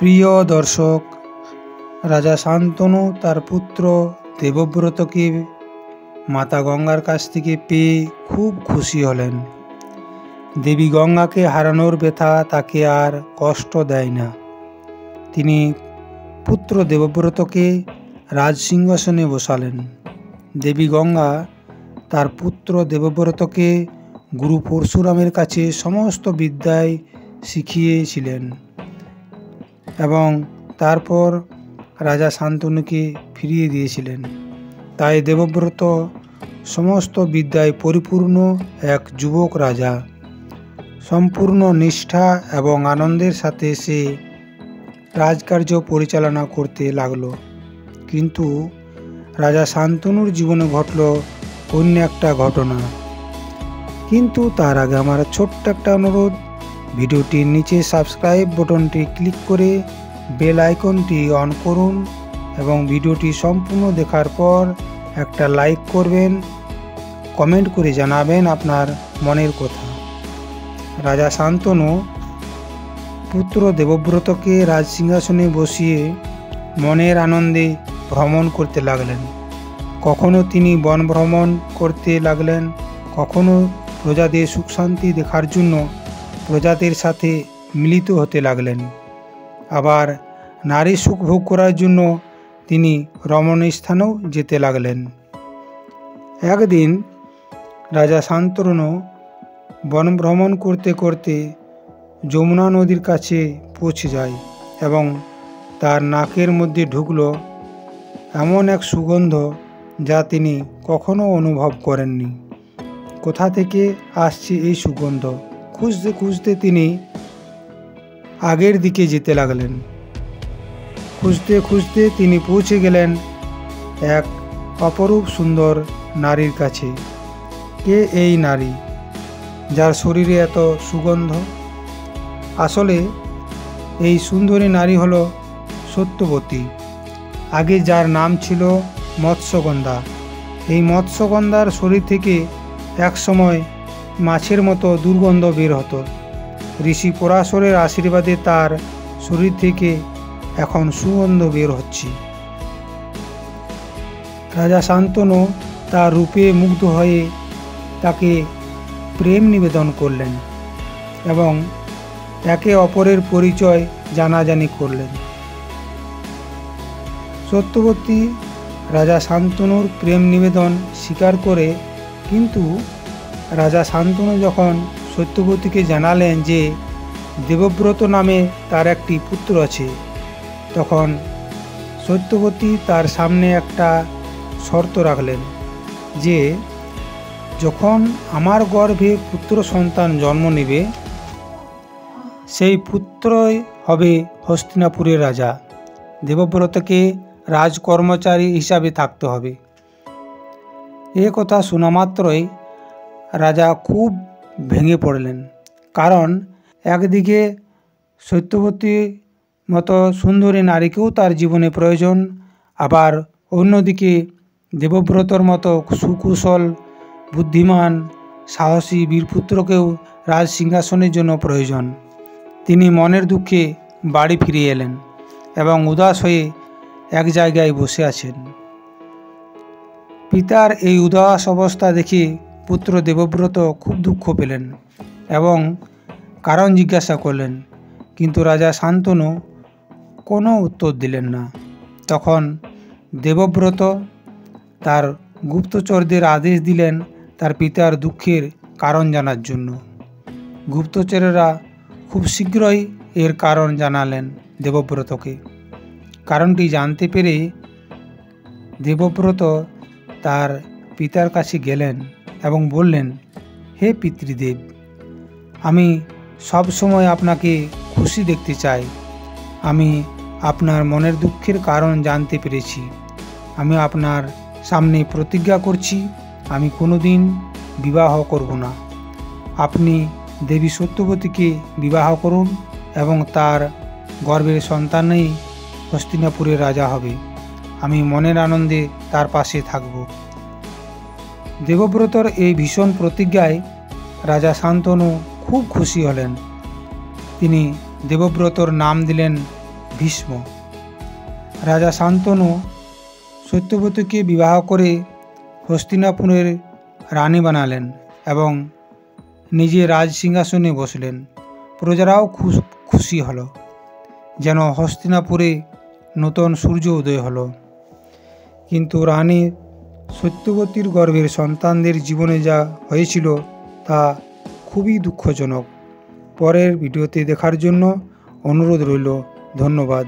প্রিয় দর্শক, রাজা শান্তনু তার পুত্র দেবব্রতকে মাতা গঙ্গার কাছ থেকে পেয়ে খুব খুশি হলেন। দেবী গঙ্গাকে হারানোর ব্যথা তাকে আর কষ্ট দেয় না। তিনি পুত্র দেবব্রতকে রাজসিংহাসনে বসালেন। দেবী গঙ্গা তার পুত্র দেবব্রতকে গুরু পরশুরামের কাছে সমস্ত বিদ্যায় শিখিয়েছিলেন এবং তারপর রাজা শান্তনুকে ফিরিয়ে দিয়েছিলেন। তাই দেবব্রত সমস্ত বিদ্যায় পরিপূর্ণ এক যুবক রাজা। সম্পূর্ণ নিষ্ঠা এবং আনন্দের সাথে সে রাজকার্য পরিচালনা করতে লাগল। কিন্তু রাজা শান্তনুর জীবনে ঘটল অন্য একটা ঘটনা। কিন্তু তার আগে আমার ছোট্ট একটা অনুরোধ, ভিডিওটির নিচে সাবস্ক্রাইব বাটনটি ক্লিক করে বেল আইকনটি অন করুন এবং ভিডিওটি সম্পূর্ণ দেখার পর একটা লাইক করবেন, কমেন্ট করে জানাবেন আপনার মনের কথা। রাজা শান্তনু পুত্র দেবব্রতকে রাজসিংহাসনে বসিয়ে মনের আনন্দে ভ্রমণ করতে লাগলেন। কখনো তিনি বন ভ্রমণ করতে লাগলেন, কখনো প্রজাদের সুখ শান্তি দেখার জন্য প্রজাদের সাথে মিলিত হতে লাগলেন। আবার নারী সুখ ভোগ করার জন্য তিনি রমণীস্থানেও যেতে লাগলেন। একদিন রাজা শান্তনু বন ভ্রমণ করতে করতে যমুনা নদীর কাছে পৌঁছে যায় এবং তার নাকের মধ্যে ঢুকল এমন এক সুগন্ধ যা তিনি কখনো অনুভব করেননি। কোথা থেকে আসছে এই সুগন্ধ? খুঁজতে খুঁজতে তিনি আগের দিকে যেতে লাগলেন। খুঁজতে খুঁজতে তিনি পৌঁছে গেলেন এক অপরূপ সুন্দর নারীর কাছে। কে এই নারী যার শরীরে এত সুগন্ধ? আসলে এই সুন্দরী নারী হল সত্যবতী, আগে যার নাম ছিল মৎস্যগন্ধা। এই মৎস্যগন্ধার শরীর থেকে একসময় মাছের মতো দুর্গন্ধ বের হতো। ঋষি পরাশরের আশীর্বাদে তার শরীর থেকে এখন সুগন্ধ বের হচ্ছে। রাজা শান্তনু তার রূপে মুগ্ধ হয়ে তাকে প্রেম নিবেদন করলেন এবং একে অপরের পরিচয় জানাজানি করলেন। সত্যবতী রাজা শান্তনুর প্রেম নিবেদন স্বীকার করে, কিন্তু রাজা শান্তনু যখন সত্যবতীকে জানালেন যে দেবব্রত নামে তার একটি পুত্র আছে, তখন সত্যবতী তার সামনে একটা শর্ত রাখলেন যে যখন আমার গর্ভে পুত্র সন্তান জন্ম নেবে, সেই পুত্রই হবে হস্তিনাপুরের রাজা। দেবব্রতকে রাজকর্মচারী হিসাবে থাকতে হবে। এ কথা শোনা মাত্রই রাজা খুব ভেঙে পড়লেন, কারণ একদিকে সত্যবতীর মতো সুন্দরী নারীকেও তার জীবনে প্রয়োজন, আবার অন্যদিকে দেবব্রতর মতো সুকুশল বুদ্ধিমান সাহসী বীরপুত্রকেও রাজ সিংহাসনের জন্য প্রয়োজন। তিনি মনের দুঃখে বাড়ি ফিরে এলেন এবং উদাস হয়ে এক জায়গায় বসে আছেন। পিতার এই উদাস অবস্থা দেখে পুত্র দেবব্রত খুব দুঃখ পেলেন এবং কারণ জিজ্ঞাসা করলেন, কিন্তু রাজা শান্তনু কোনো উত্তর দিলেন না। তখন দেবব্রত তার গুপ্তচরদের আদেশ দিলেন তার পিতার দুঃখের কারণ জানার জন্য। গুপ্তচরেরা খুব শীঘ্রই এর কারণ জানালেন দেবব্রতকে। কারণটি জানতে পেরে দেবব্রত তার পিতার কাছে গেলেন এবং বললেন, হে পিতৃদেব, আমি সব সময় আপনাকে খুশি দেখতে চাই। আমি আপনার মনের দুঃখের কারণ জানতে পেরেছি। আমি আপনার সামনে প্রতিজ্ঞা করছি, আমি কোনোদিন বিবাহ করব না। আপনি দেবী সত্যবতীকে বিবাহ করুন এবং তার গর্ভের সন্তানই হস্তিনাপুরের রাজা হবে। আমি মনের আনন্দে তার পাশে থাকব। দেবব্রতর এই ভীষণ প্রতিজ্ঞায় রাজা শান্তনু খুব খুশি হলেন। তিনি দেবব্রতর নাম দিলেন ভীষ্ম। রাজা শান্তনু সত্যবতীকে বিবাহ করে হস্তিনাপুরের রানী বানালেন এবং নিজে রাজ সিংহাসনে বসলেন। প্রজারাও খুশি হলো, যেন হস্তিনাপুরে নতুন সূর্য উদয় হলো। কিন্তু রানী সত্যবতীর গর্ভের সন্তানদের জীবনে যা হয়েছিল তা খুবই দুঃখজনক। পরের ভিডিওতে দেখার জন্য অনুরোধ রইল। ধন্যবাদ।